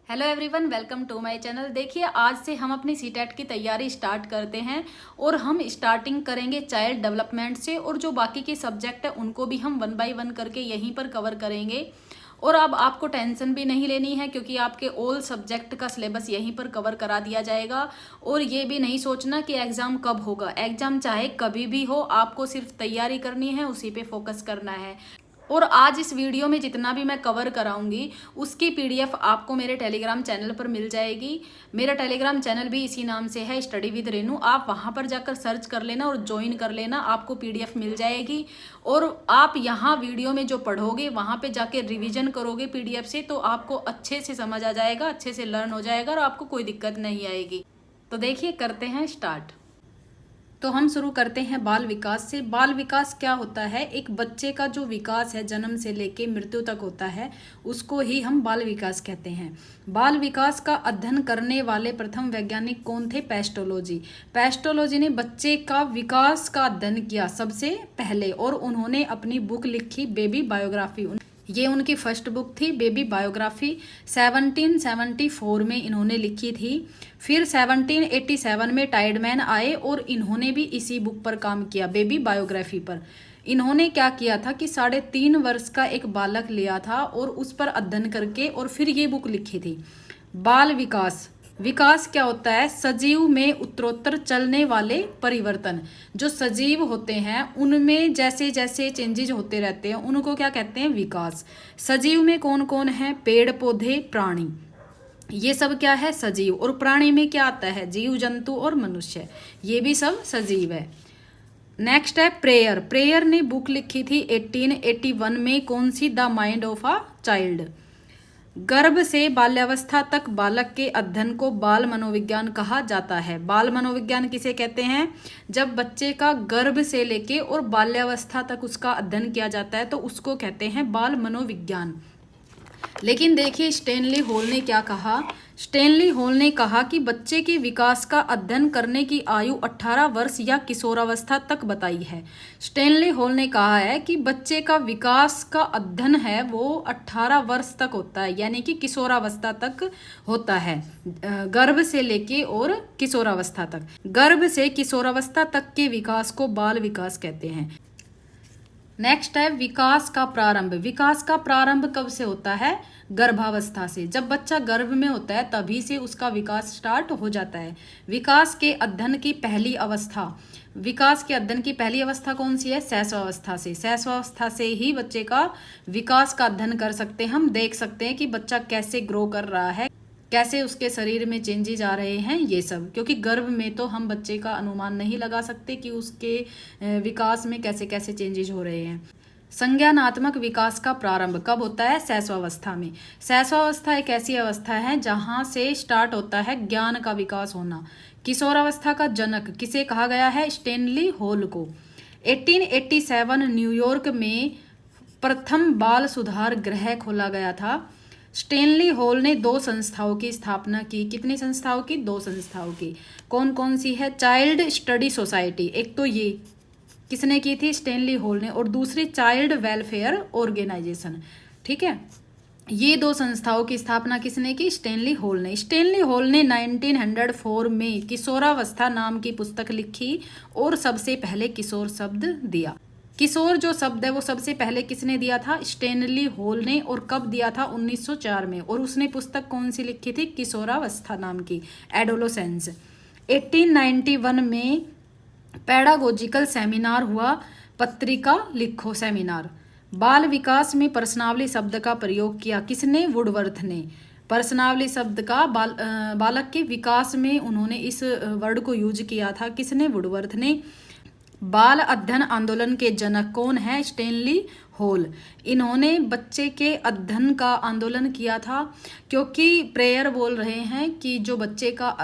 Hello everyone, welcome to my channel. देखिए, आज से हम अपनी सीटेट की तैयारी स्टार्ट करते हैं और हम स्टार्टिंग करेंगे चाइल्ड डेवलपमेंट से, और जो बाकी के सब्जेक्ट है उनको भी हम 1 बाय 1 करके यहीं पर कवर करेंगे। और अब आपको टेंशन भी नहीं लेनी है, क्योंकि आपके ऑल सब्जेक्ट का सिलेबस यहीं पर कवर करा दिया जाएगा। और ये भी नहीं सोचना कि एग्ज़ाम कब होगा, एग्ज़ाम चाहे कभी भी हो, आपको सिर्फ तैयारी करनी है, उसी पे फोकस करना है। और आज इस वीडियो में जितना भी मैं कवर कराऊंगी उसकी पीडीएफ आपको मेरे टेलीग्राम चैनल पर मिल जाएगी। मेरा टेलीग्राम चैनल भी इसी नाम से है, स्टडी विद रेनू। आप वहां पर जाकर सर्च कर लेना और ज्वाइन कर लेना, आपको पीडीएफ मिल जाएगी। और आप यहाँ वीडियो में जो पढ़ोगे वहां पे जाके रिवीजन करोगे पीडीएफ से, तो आपको अच्छे से समझ आ जाएगा, अच्छे से लर्न हो जाएगा और आपको कोई दिक्कत नहीं आएगी। तो देखिए, करते हैं स्टार्ट। तो हम शुरू करते हैं बाल विकास से। बाल विकास क्या होता है? एक बच्चे का जो विकास है जन्म से लेके मृत्यु तक होता है, उसको ही हम बाल विकास कहते हैं। बाल विकास का अध्ययन करने वाले प्रथम वैज्ञानिक कौन थे? पेस्टोलॉजी। पेस्टोलॉजी ने बच्चे का विकास का अध्ययन किया सबसे पहले, और उन्होंने अपनी बुक लिखी बेबी बायोग्राफी। ये उनकी फर्स्ट बुक थी, बेबी बायोग्राफी। 1774 में इन्होंने लिखी थी। फिर 1787 में टाइडमैन आए और इन्होंने भी इसी बुक पर काम किया, बेबी बायोग्राफी पर। इन्होंने क्या किया था कि 3.5 वर्ष का एक बालक लिया था और उस पर अध्ययन करके और फिर ये बुक लिखी थी। बाल विकास। विकास क्या होता है? सजीव में उत्तरोत्तर चलने वाले परिवर्तन। जो सजीव होते हैं उनमें जैसे जैसे चेंजेज होते रहते हैं, उनको क्या कहते हैं? विकास। सजीव में कौन कौन है? पेड़ पौधे, प्राणी, ये सब क्या है? सजीव। और प्राणी में क्या आता है? जीव जंतु और मनुष्य, ये भी सब सजीव है। नेक्स्ट है प्रेयर। प्रेयर ने बुक लिखी थी 1881 में, कौन सी? The mind of a child. गर्भ से बाल्यावस्था तक बालक के अध्ययन को बाल मनोविज्ञान कहा जाता है। बाल मनोविज्ञान किसे कहते हैं? जब बच्चे का गर्भ से लेके और बाल्यावस्था तक उसका अध्ययन किया जाता है तो उसको कहते हैं बाल मनोविज्ञान। लेकिन देखिए, स्टैनली हॉल ने क्या कहा? स्टैनली हॉल ने कहा कि बच्चे के विकास का अध्ययन करने की आयु 18 वर्ष या किशोरावस्था तक बताई है। स्टैनली हॉल ने कहा है कि बच्चे का विकास का अध्ययन है वो 18 वर्ष तक होता है, यानी कि किशोरावस्था तक होता है, गर्भ से लेके और किशोरावस्था तक। गर्भ से किशोरावस्था तक के विकास को बाल विकास कहते हैं। नेक्स्ट है विकास का प्रारंभ। विकास का प्रारंभ कब से होता है? गर्भावस्था से। जब बच्चा गर्भ में होता है तभी से उसका विकास स्टार्ट हो जाता है। विकास के अध्ययन की पहली अवस्था। विकास के अध्ययन की पहली अवस्था कौन सी है? शैशवावस्था से। शैशवावस्था से ही बच्चे का विकास का अध्ययन कर सकते हैं। हम देख सकते हैं कि बच्चा कैसे ग्रो कर रहा है, कैसे उसके शरीर में चेंजेस आ रहे हैं, ये सब। क्योंकि गर्भ में तो हम बच्चे का अनुमान नहीं लगा सकते कि उसके विकास में कैसे कैसे चेंजेस हो रहे हैं। संज्ञानात्मक विकास का प्रारंभ कब होता है? शैशवावस्था में। शैशवावस्था एक ऐसी अवस्था है जहां से स्टार्ट होता है ज्ञान का विकास होना। किशोरावस्था का जनक किसे कहा गया है? स्टैनली हॉल को। 1887 न्यूयॉर्क में प्रथम बाल सुधार गृह खोला गया था। स्टैनली हॉल ने 2 संस्थाओं की स्थापना की। कितनी संस्थाओं की? 2 संस्थाओं की। कौन कौन सी है? चाइल्ड स्टडी सोसाइटी, एक तो ये किसने की थी? स्टैनली हॉल ने। और दूसरी चाइल्ड वेलफेयर ऑर्गेनाइजेशन। ठीक है, ये 2 संस्थाओं की स्थापना किसने की? स्टैनली हॉल ने। स्टैनली हॉल ने 1904 में किशोरावस्था नाम की पुस्तक लिखी और सबसे पहले किशोर शब्द दिया। किशोर जो शब्द है वो सबसे पहले किसने दिया था? स्टैनली हॉल ने। और कब दिया था? 1904 में। और उसने पुस्तक कौन सी लिखी थी? किशोरावस्था नाम की, एडोलोसेंस। 1891 में पेडागोजिकल सेमिनार हुआ, पत्रिका लिखो सेमिनार। बाल विकास में प्रश्नावली शब्द का प्रयोग किया, किसने? वुडवर्थ ने। प्रश्नावली शब्द का बालक के विकास में उन्होंने इस वर्ड को यूज किया था, किसने? वुडवर्थ ने। बाल अध्ययन आंदोलन के जनक कौन है? Stanley hall. इन्होंने बच्चे के अध्ययन का आंदोलन किया था, क्योंकि प्रेयर बोल रहे हैं कि जो बच्चे का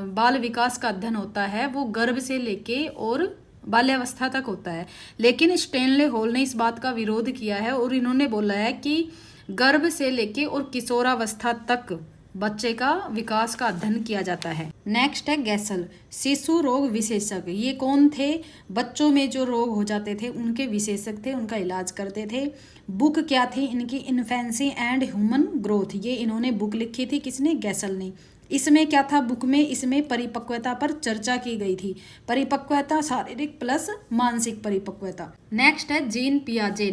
बाल विकास का अध्ययन होता है वो गर्भ से लेके और बाल्यावस्था तक होता है। लेकिन स्टैनली हॉल ने इस बात का विरोध किया है और इन्होंने बोला है कि गर्भ से लेके और किशोरावस्था तक बच्चे का विकास का अध्ययन किया जाता है। नेक्स्ट है गैसल, शिशु रोग विशेषज्ञ। ये कौन थे? बच्चों में जो रोग हो जाते थे उनके विशेषज्ञ थे, उनका इलाज करते थे। बुक क्या थी इनकी? Infancy and human growth. ये इन्होंने बुक लिखी थी, किसने? गैसल ने। इसमें क्या था बुक में? इसमें परिपक्वता पर चर्चा की गई थी। परिपक्वता शारीरिक प्लस मानसिक परिपक्वता। नेक्स्ट है जीन पियाजे,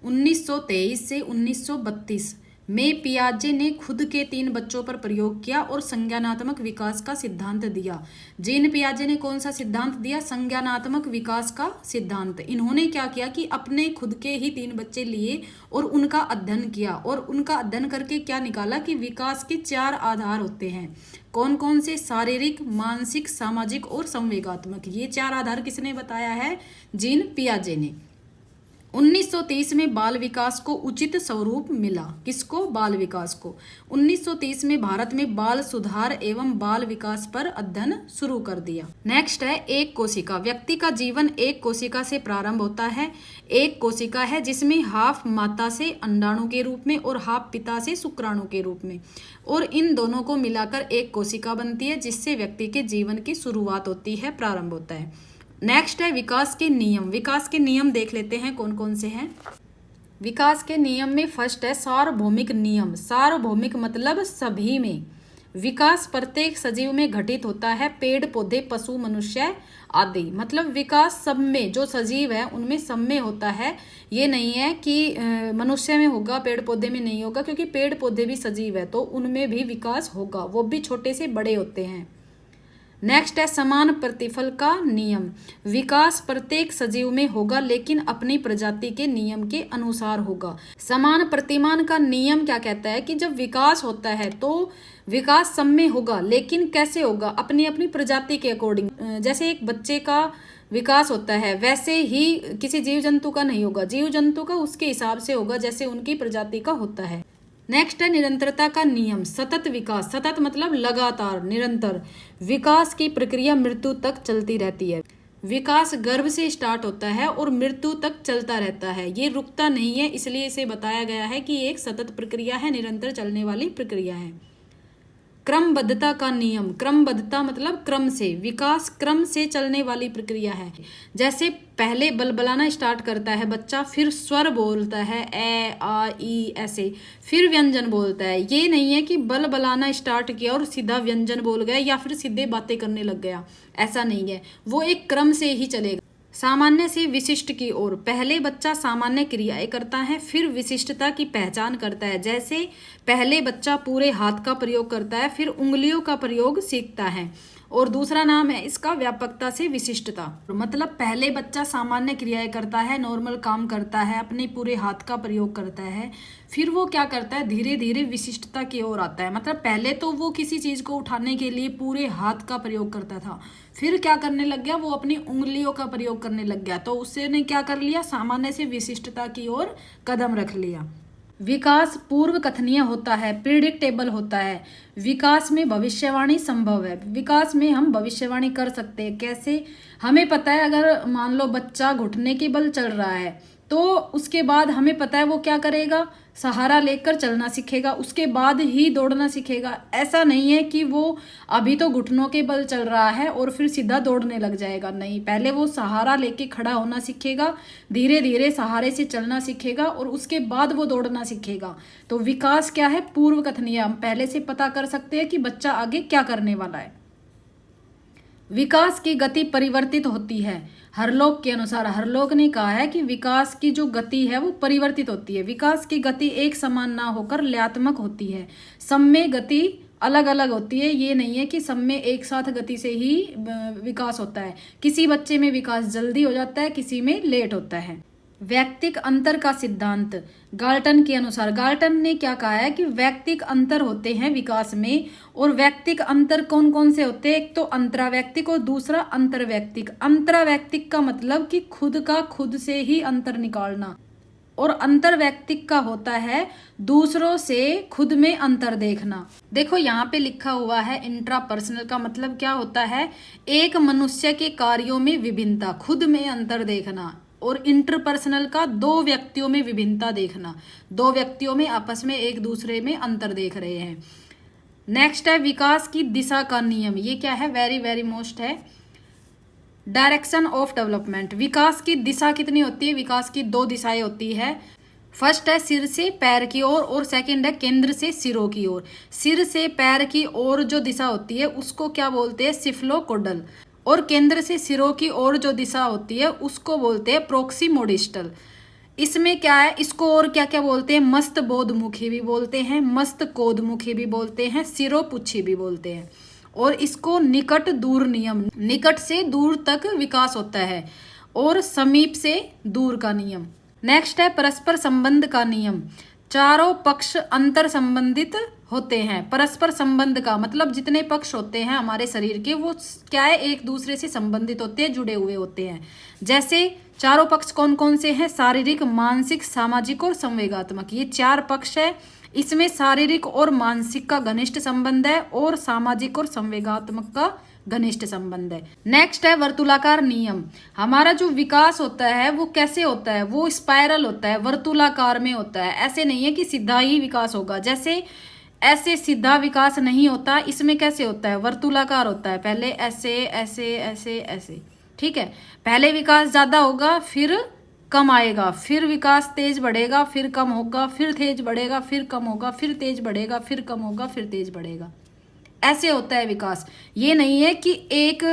1923 से 1932 में पियाजे ने खुद के 3 बच्चों पर प्रयोग किया और संज्ञानात्मक विकास का सिद्धांत दिया। जीन पियाजे ने कौन सा सिद्धांत दिया? संज्ञानात्मक विकास का सिद्धांत। इन्होंने क्या किया कि अपने खुद के ही 3 बच्चे लिए और उनका अध्ययन किया, और उनका अध्ययन करके क्या निकाला कि विकास के 4 आधार होते हैं। कौन कौन से? शारीरिक, मानसिक, सामाजिक और संवेगात्मक। ये 4 आधार किसने बताया है? जीन पियाजे ने। 1930 में बाल विकास को उचित स्वरूप मिला। किसको? बाल विकास को। 1930 में भारत में बाल सुधार एवं बाल विकास पर अध्ययन शुरू कर दिया। नेक्स्ट है एक कोशिका। व्यक्ति का जीवन एक कोशिका से प्रारंभ होता है। एक कोशिका है जिसमें हाफ माता से अंडाणु के रूप में और हाफ पिता से शुक्राणु के रूप में, और इन दोनों को मिलाकर एक कोशिका बनती है, जिससे व्यक्ति के जीवन की शुरुआत होती है, प्रारंभ होता है। नेक्स्ट है विकास के नियम। विकास के नियम देख लेते हैं कौन कौन से हैं। विकास के नियम में फर्स्ट है सार्वभौमिक नियम। सार्वभौमिक मतलब सभी में। विकास प्रत्येक सजीव में घटित होता है, पेड़ पौधे, पशु, मनुष्य आदि। मतलब विकास सब में, जो सजीव है उनमें सब में होता है। ये नहीं है कि मनुष्य में होगा पेड़ पौधे में नहीं होगा, क्योंकि पेड़ पौधे भी सजीव है तो उनमें भी विकास होगा, वो भी छोटे से बड़े होते हैं। नेक्स्ट है समान प्रतिफल का नियम। विकास प्रत्येक सजीव में होगा लेकिन अपनी प्रजाति के नियम के अनुसार होगा। समान प्रतिमान का नियम क्या कहता है कि जब विकास होता है तो विकास सब में होगा, लेकिन कैसे होगा? अपनी अपनी प्रजाति के अकॉर्डिंग। जैसे एक बच्चे का विकास होता है वैसे ही किसी जीव जंतु का नहीं होगा। जीव जंतु का उसके हिसाब से होगा जैसे उनकी प्रजाति का होता है। नेक्स्ट है निरंतरता का नियम। सतत विकास, सतत मतलब लगातार, निरंतर। विकास की प्रक्रिया मृत्यु तक चलती रहती है। विकास गर्भ से स्टार्ट होता है और मृत्यु तक चलता रहता है, ये रुकता नहीं है, इसलिए इसे बताया गया है कि एक सतत प्रक्रिया है, निरंतर चलने वाली प्रक्रिया है। क्रमबद्धता का नियम। क्रमबद्धता मतलब क्रम से। विकास क्रम से चलने वाली प्रक्रिया है। जैसे पहले बलबलाना स्टार्ट करता है बच्चा, फिर स्वर बोलता है ए आ ई ऐसे, फिर व्यंजन बोलता है। ये नहीं है कि बलबलाना स्टार्ट किया और सीधा व्यंजन बोल गया या फिर सीधे बातें करने लग गया, ऐसा नहीं है। वो एक क्रम से ही चलेगा। सामान्य से विशिष्ट की ओर। पहले बच्चा सामान्य क्रियाएं करता है, फिर विशिष्टता की पहचान करता है। जैसे पहले बच्चा पूरे हाथ का प्रयोग करता है, फिर उंगलियों का प्रयोग सीखता है। और दूसरा नाम है इसका व्यापकता से विशिष्टता। मतलब पहले बच्चा सामान्य क्रियाएं करता है, नॉर्मल काम करता है, अपने पूरे हाथ का प्रयोग करता है, फिर वो क्या करता है, धीरे धीरे विशिष्टता की ओर आता है। मतलब पहले तो वो किसी चीज को उठाने के लिए पूरे हाथ का प्रयोग करता था, फिर क्या करने लग गया, वो अपनी उंगलियों का प्रयोग करने लग गया, तो उसने क्या कर लिया, सामान्य से विशिष्टता की ओर कदम रख लिया। विकास पूर्व कथनीय होता है, प्रिडिक्टेबल होता है। विकास में भविष्यवाणी संभव है। विकास में हम भविष्यवाणी कर सकते हैं। कैसे? हमें पता है अगर मान लो बच्चा घुटने के बल चल रहा है तो उसके बाद हमें पता है वो क्या करेगा, सहारा लेकर चलना सीखेगा, उसके बाद ही दौड़ना सीखेगा। ऐसा नहीं है कि वो अभी तो घुटनों के बल चल रहा है और फिर सीधा दौड़ने लग जाएगा, नहीं। पहले वो सहारा लेके खड़ा होना सीखेगा, धीरे धीरे सहारे से चलना सीखेगा और उसके बाद वो दौड़ना सीखेगा। तो विकास क्या है, पूर्व कथनीय। हम पहले से पता कर सकते हैं कि बच्चा आगे क्या करने वाला है। विकास की गति परिवर्तित होती है। हरलोक के अनुसार, हरलोक ने कहा है कि विकास की जो गति है वो परिवर्तित होती है। विकास की गति एक समान ना होकर लयात्मक होती है। सब में गति अलग अलग होती है। ये नहीं है कि सब में एक साथ गति से ही विकास होता है। किसी बच्चे में विकास जल्दी हो जाता है, किसी में लेट होता है। वैयक्तिक अंतर का सिद्धांत। गाल्टन के अनुसार, गाल्टन ने क्या कहा है कि वैयक्तिक अंतर होते हैं विकास में। और वैयक्तिक अंतर कौन कौन से होते हैं? एक तो अंतरावैयक्तिक और दूसरा अंतर्वैयक्तिक। अंतरावैयक्तिक का मतलब कि खुद का खुद से ही अंतर निकालना, और अंतर्वैयक्तिक का होता है दूसरों से खुद में अंतर देखना। देखो यहाँ पे लिखा हुआ है इंट्रापर्सनल का मतलब क्या होता है, एक मनुष्य के कार्यों में विभिन्नता, खुद में अंतर देखना। और इंटरपर्सनल का दो व्यक्तियों में विभिन्नता देखना, दो व्यक्तियों में आपस में एक दूसरे में अंतर देख रहे हैं। नेक्स्ट है विकास की दिशा का नियम। ये क्या है, वेरी वेरी मोस्ट है। डायरेक्शन ऑफ डेवलपमेंट, विकास की दिशा कितनी होती है, विकास की 2 दिशाएं होती है। फर्स्ट है सिर से पैर की ओर और सेकंड है केंद्र से सिरों की ओर। सिर से पैर की ओर जो दिशा होती है उसको क्या बोलते हैं, सिफ्लोकोडल, और केंद्र से सिरों की ओर जो दिशा होती है उसको बोलते हैं प्रोक्सीमोडिस्टल। इसमें क्या है, इसको और क्या क्या बोलते हैं, मस्त बोधमुखी भी बोलते हैं, मस्त कोदमुखी भी बोलते हैं, सिरोपुच्छी भी बोलते हैं। और इसको निकट दूर नियम, निकट से दूर तक विकास होता है, और समीप से दूर का नियम। नेक्स्ट है परस्पर संबंध का नियम। चारों पक्ष अंतर संबंधित होते हैं। परस्पर संबंध का मतलब जितने पक्ष होते हैं हमारे शरीर के वो क्या है, एक दूसरे से संबंधित होते हैं, जुड़े हुए होते हैं। जैसे चारों पक्ष कौन कौन से हैं, शारीरिक, मानसिक, सामाजिक और संवेगात्मक। ये 4 पक्ष है। इसमें शारीरिक और मानसिक का घनिष्ठ संबंध है और सामाजिक और संवेगात्मक का घनिष्ठ संबंध है। नेक्स्ट है वर्तुलाकार नियम। हमारा जो विकास होता है वो कैसे होता है, वो स्पाइरल होता है, वर्तुलाकार में होता है। ऐसे नहीं है कि सीधा ही विकास होगा, जैसे ऐसे सीधा विकास नहीं होता। इसमें कैसे होता है, वर्तुलाकार होता है। पहले ऐसे ऐसे ऐसे ऐसे, ठीक है। पहले विकास ज्यादा होगा, फिर कम आएगा, फिर विकास तेज बढ़ेगा, फिर कम होगा, फिर तेज बढ़ेगा, फिर कम होगा, फिर तेज बढ़ेगा, फिर कम होगा, फिर तेज बढ़ेगा। ऐसे होता है विकास। ये नहीं है कि एक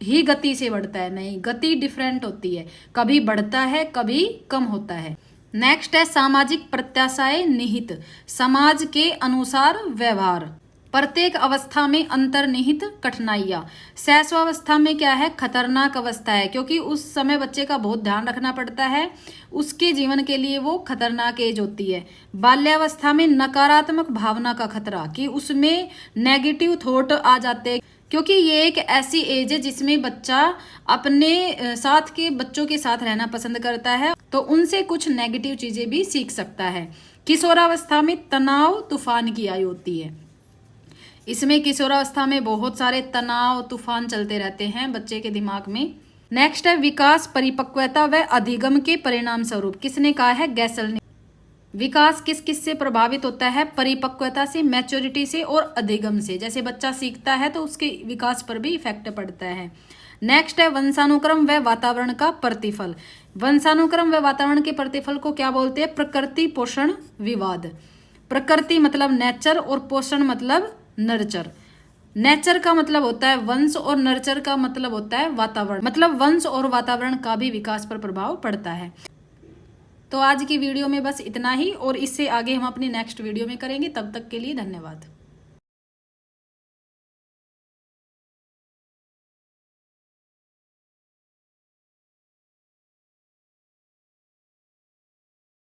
ही गति से बढ़ता है, नहीं, गति डिफरेंट होती है, कभी बढ़ता है कभी कम होता है। नेक्स्ट है सामाजिक प्रत्याशाएं निहित, समाज के अनुसार व्यवहार। प्रत्येक अवस्था में अंतर्निहित कठिनाइयां। शैशवावस्था में क्या है, खतरनाक अवस्था है, क्योंकि उस समय बच्चे का बहुत ध्यान रखना पड़ता है, उसके जीवन के लिए वो खतरनाक एज होती है। बाल्यावस्था में नकारात्मक भावना का खतरा, कि उसमें नेगेटिव थॉट आ जाते हैं, क्योंकि ये एक ऐसी एज है जिसमें बच्चा अपने साथ के बच्चों के साथ रहना पसंद करता है, तो उनसे कुछ नेगेटिव चीजें भी सीख सकता है। किशोरावस्था में तनाव तूफान की आयु होती है। इसमें किशोरावस्था में बहुत सारे तनाव तूफान चलते रहते हैं बच्चे के दिमाग में। नेक्स्ट है विकास, परिपक्वता व अधिगम के परिणाम स्वरूप। किसने कहा है, गैसल ने। विकास किस किस से प्रभावित होता है, परिपक्वता से, मैच्योरिटी से और अधिगम से। जैसे बच्चा सीखता है तो उसके विकास पर भी इफेक्ट पड़ता है। नेक्स्ट है वंशानुक्रम व वातावरण का प्रतिफल। वंशानुक्रम व वातावरण के प्रतिफल को क्या बोलते हैं, प्रकृति पोषण विवाद। प्रकृति मतलब नेचर और पोषण मतलब नर्चर। नेचर का मतलब होता है वंश और नर्चर का मतलब होता है वातावरण, मतलब वंश और वातावरण का भी विकास पर प्रभाव पड़ता है। तो आज की वीडियो में बस इतना ही, और इससे आगे हम अपनी नेक्स्ट वीडियो में करेंगे। तब तक के लिए धन्यवाद।